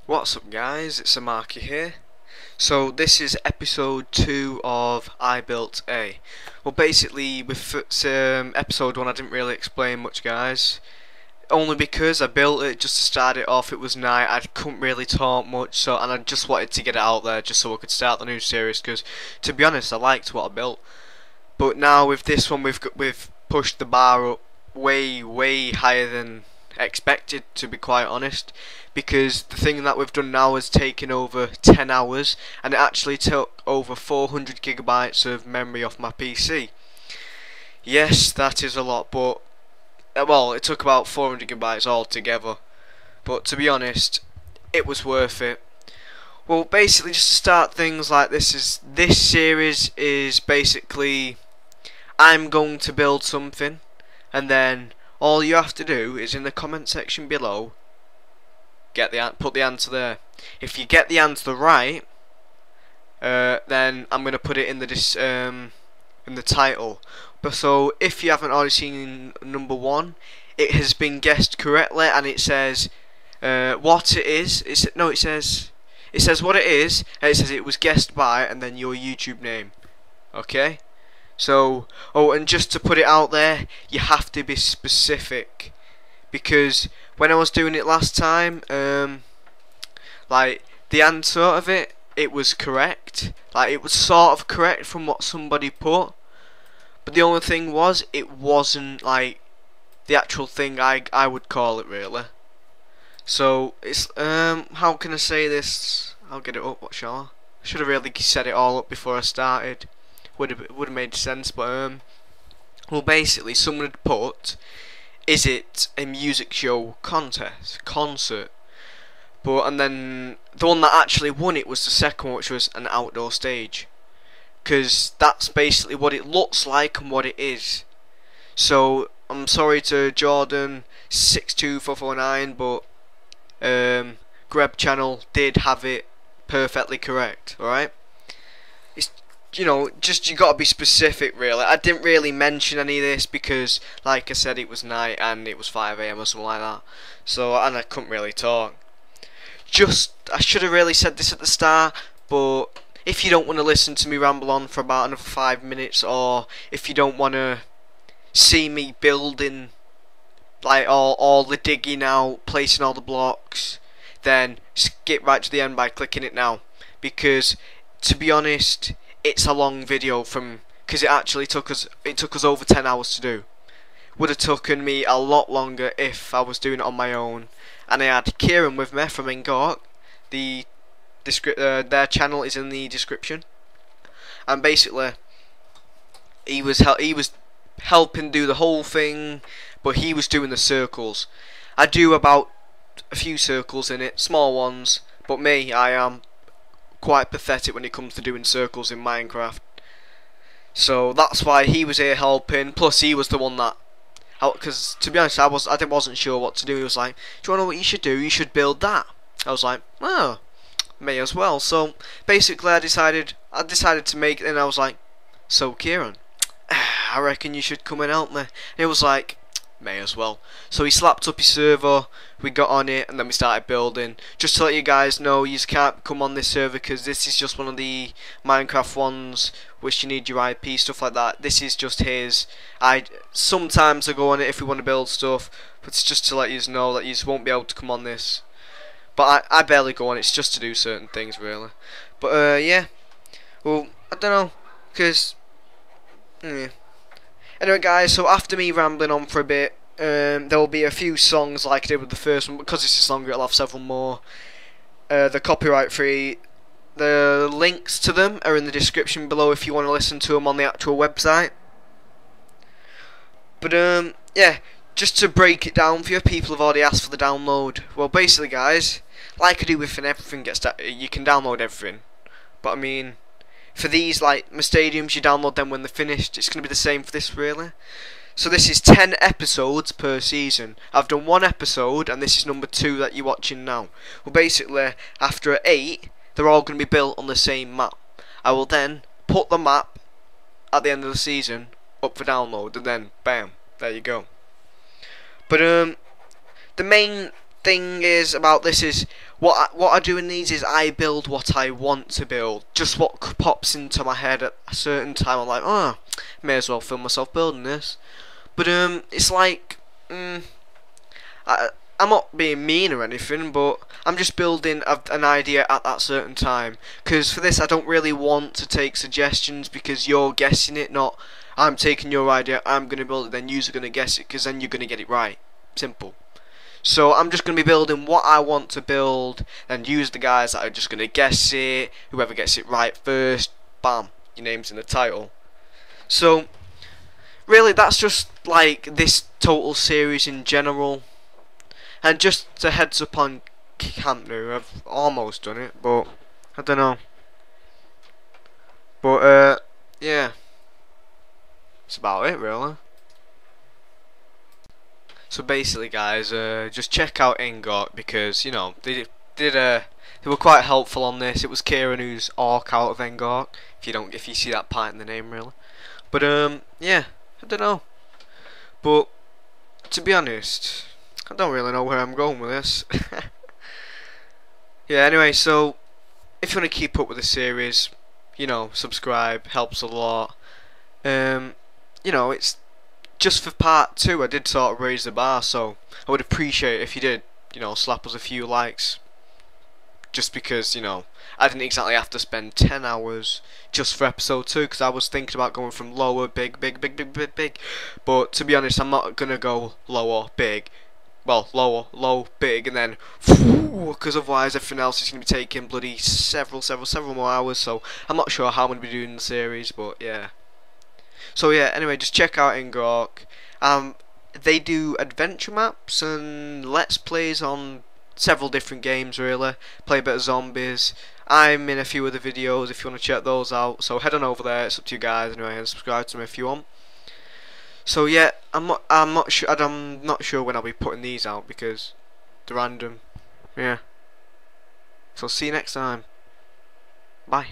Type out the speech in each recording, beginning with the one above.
What's up guys, it's Markey here. So this is episode 2 of I Built A. Well basically with episode 1 I didn't really explain much guys. Only because I built it just to start it off, it was night, I couldn't really talk much, and I just wanted to get it out there just so I could start the new series because to be honest I liked what I built. But now with this one we've pushed the bar up way higher than expected, to be quite honest, because the thing that we've done now has taken over 10 hours and it actually took over 400 gigabytes of memory off my PC. Yes, that is a lot, but well, it took about 400 gigabytes altogether, but to be honest it was worth it. Well, basically just to start things like this series is basically I'm going to build something, and then all you have to do is in the comment section below put the answer there. If you get the answer right, then I'm gonna put it in the title. But so if you haven't already seen number 1, it has been guessed correctly, and it says what it is. It says what it is, and it says it was guessed by, and then your YouTube name. Okay. So, and just to put it out there, you have to be specific, because when I was doing it last time, like the answer of it was correct. Like it was sort of correct from what somebody put, but the only thing was it wasn't like the actual thing I would call it really. So it's how can I say this? I'll get it up. What shall I? Should have really set it all up before I started. Would have made sense, but well, basically, someone had put, "Is it a music show concert?" But and then the one that actually won it was the second one, which was an outdoor stage, because that's basically what it looks like and what it is. So I'm sorry to Jordan 62449, but Greb channel did have it perfectly correct. All right. You know, just you gotta be specific really. I didn't really mention any of this because like I said, it was night and it was 5 AM or something like that, so, and I couldn't really talk. I should have really said this at the start, but if you don't want to listen to me ramble on for about another 5 minutes, or if you don't want to see me building like all the digging out, placing all the blocks, then skip right to the end by clicking it now, because to be honest it's a long video because it actually took us over 10 hours to do. Would have taken me a lot longer if I was doing it on my own, and I had Kieran with me from Engawk. Their channel is in the description, and basically he was helping do the whole thing, but he was doing the circles. I do about a few circles in it, small ones, but me, I am quite pathetic when it comes to doing circles in Minecraft. So that's why he was here helping. Plus he was the one that, because to be honest I wasn't sure what to do. He was like, "Do you want to know what you should do? You should build that." I was like, "Oh, may as well." So basically I decided to make it, and I was like, "So Kieran, I reckon you should come and help me." And it was like, may as well. So he slapped up his server, we got on it, and then we started building. Just to let you guys know, you can't come on this server because this is just one of the Minecraft ones which you need your IP, stuff like that. This is just his. Sometimes I go on it if we want to build stuff, but it's just to let you know that you won't be able to come on this. But I barely go on, it's just to do certain things really. But yeah, well, I don't know, because anyway guys, so after me rambling on for a bit, there will be a few songs like I did with the first one, because this is longer it'll have several more. They're copyright free. The links to them are in the description below if you want to listen to them on the actual website. But yeah, just to break it down for you, people have already asked for the download. Well basically guys, like I do with everything you can download everything, but I mean, for these, like my stadiums, you download them when they're finished. It's going to be the same for this really. So this is 10 episodes per season. I've done 1 episode, and this is number 2 that you're watching now. Well basically, after 8, they're all going to be built on the same map. I will then put the map at the end of the season up for download, and then bam, there you go. But the main thing is about this is what I do in these is I build what I want to build, just what pops into my head at a certain time. I'm like, oh, may as well film myself building this. But it's like I'm not being mean or anything, but I'm just building an idea at that certain time. Because for this, I don't really want to take suggestions because you're guessing it, not I'm taking your idea, I'm going to build it, then you're going to guess it, because then you're going to get it right. Simple. So I'm just going to be building what I want to build, and use the guys that are just going to guess it. Whoever gets it right first, bam, your name's in the title. So really, that's just like this total series in general. And just a heads up on Camp Nou, I've almost done it, but I don't know. But yeah, that's about it really. So basically, guys, just check out Engawk, because you know they were quite helpful on this. It was Kieran who's Oawk out of Engawk. If you see that part in the name, really. But yeah, I don't know. But to be honest, I don't really know where I'm going with this. Yeah. Anyway, so if you want to keep up with the series, you know, subscribe, helps a lot. You know, it's just for part 2. I did sort of raise the bar, so I would appreciate it if you did, you know, slap us a few likes. Just because, you know, I didn't exactly have to spend 10 hours just for episode 2, because I was thinking about going from lower, big. But to be honest, I'm not gonna go lower, big. Well, low, big, and then because otherwise everything else is going to be taking bloody several more hours. So I'm not sure how I'm going to be doing the series, but yeah. So yeah, anyway, just check out Engawk. They do adventure maps and let's plays on several different games really. Play a bit of zombies. I'm in a few other videos if you want to check those out. So head on over there. It's up to you guys anyway, and subscribe to me if you want. So yeah, I'm not sure when I'll be putting these out because they're random. Yeah. So see you next time. Bye.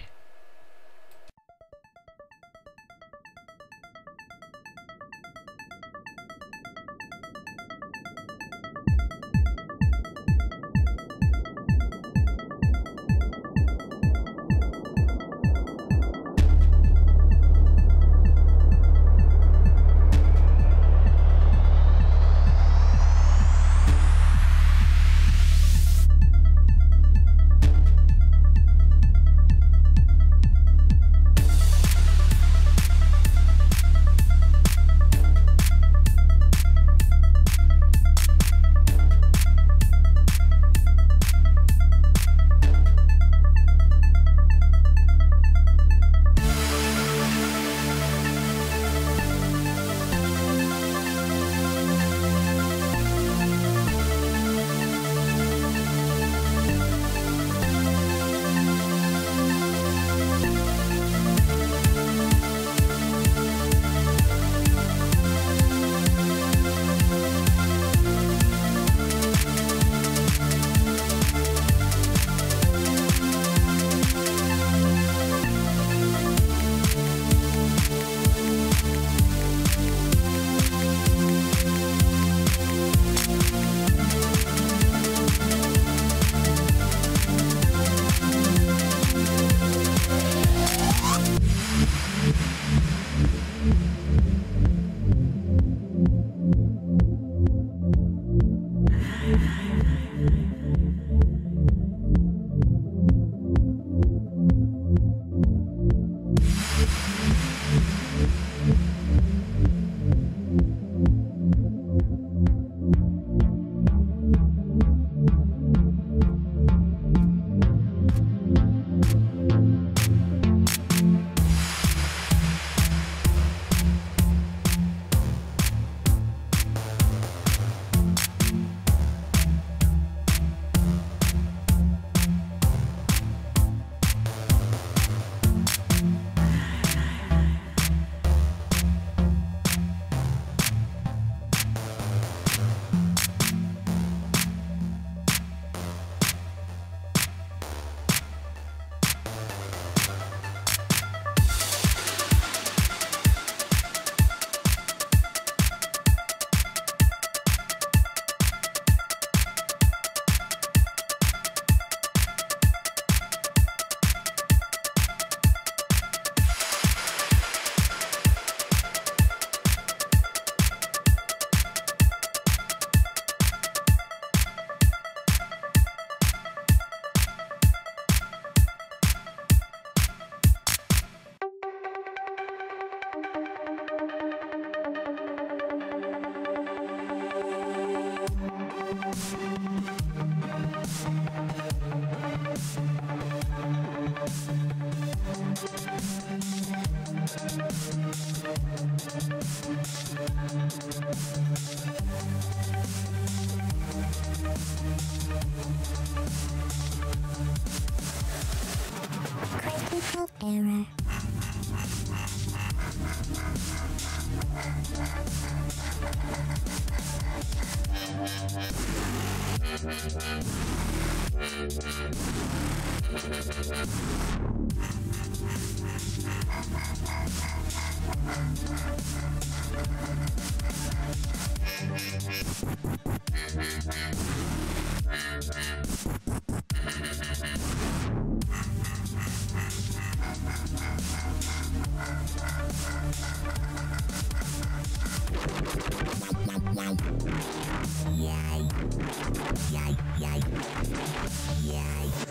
Error.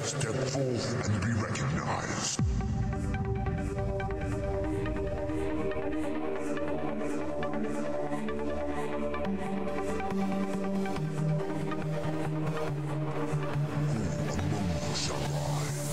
Step forth and be recognized. Mongoose arise.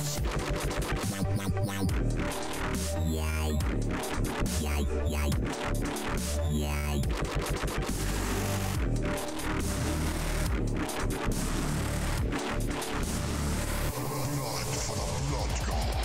Blood for the blood god.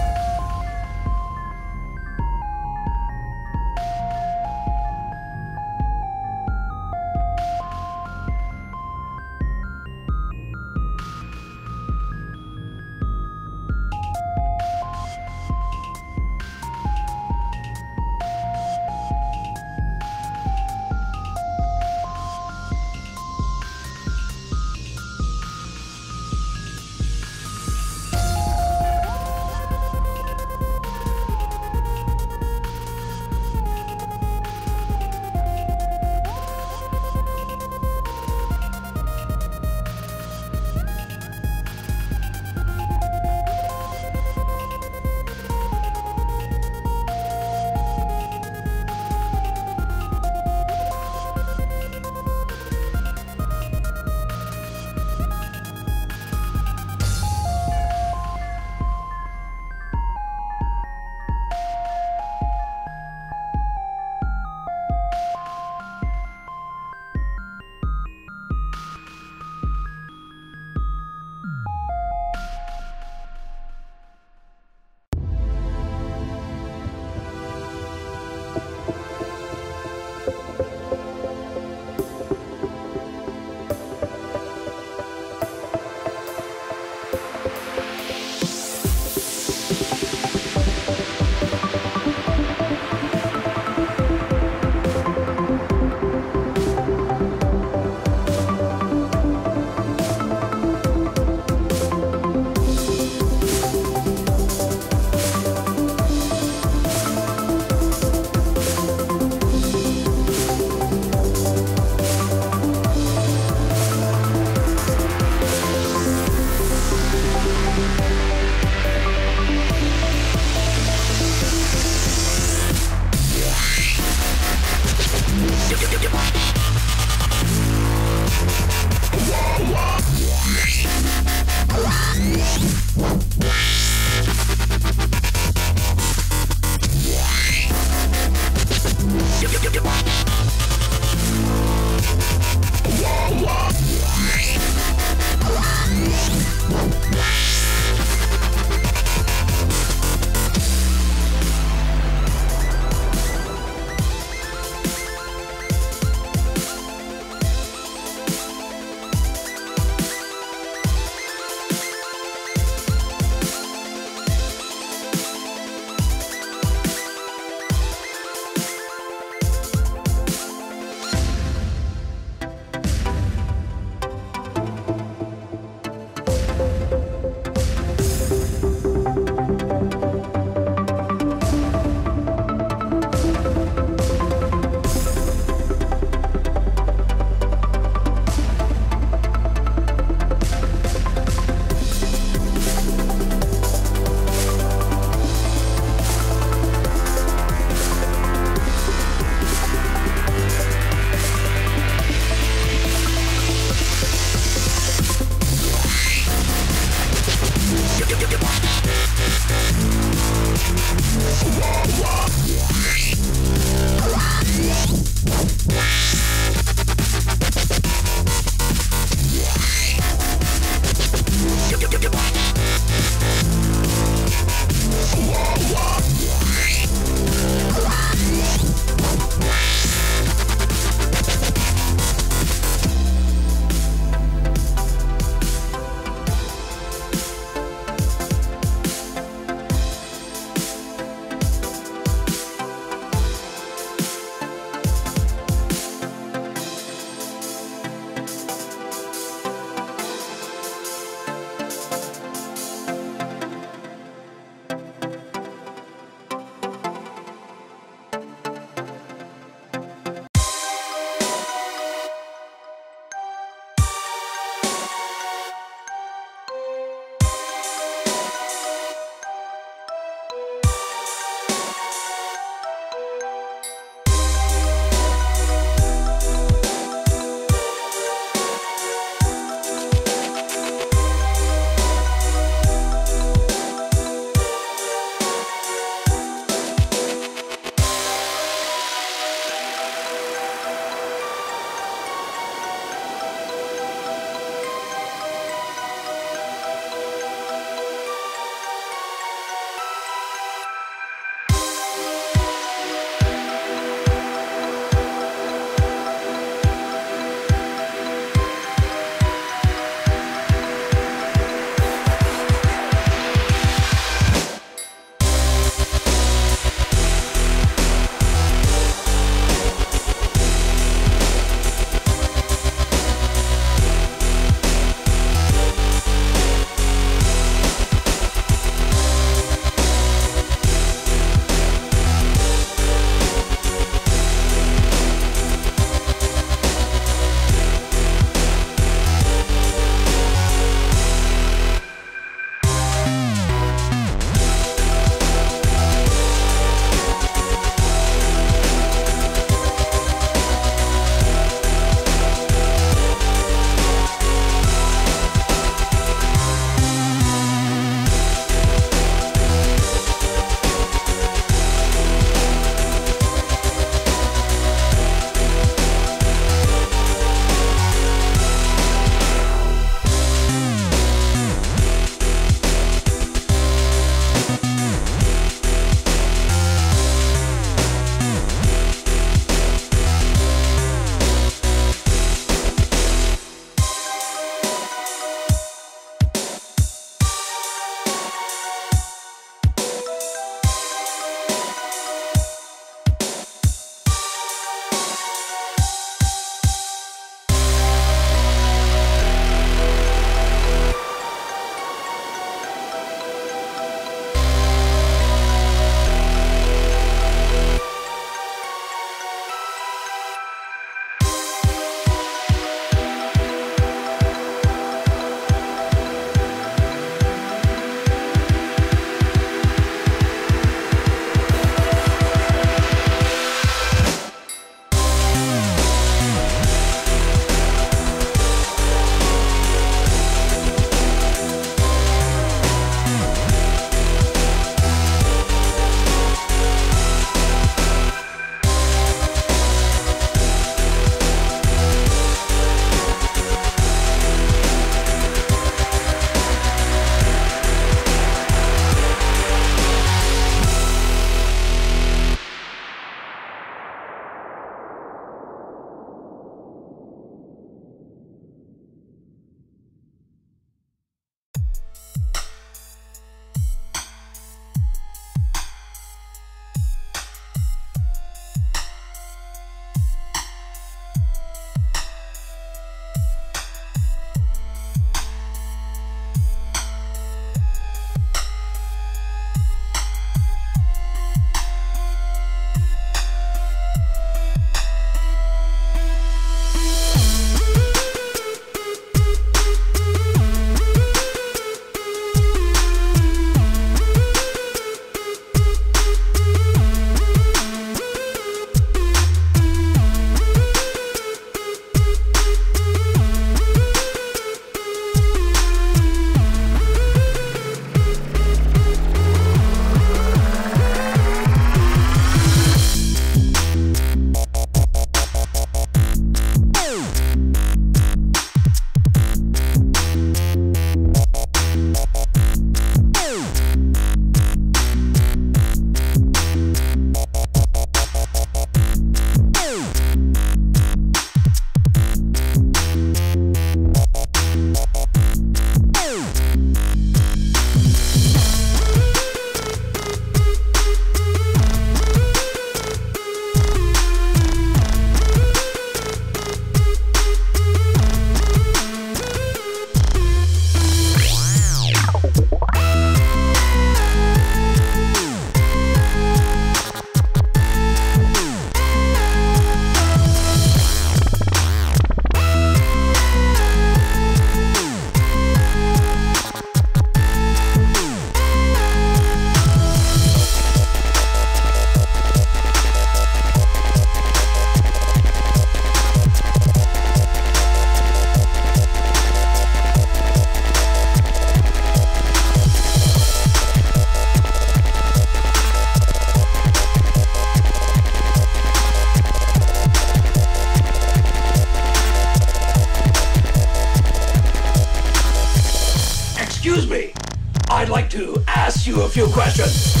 a few questions.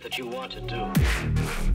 that you want to do.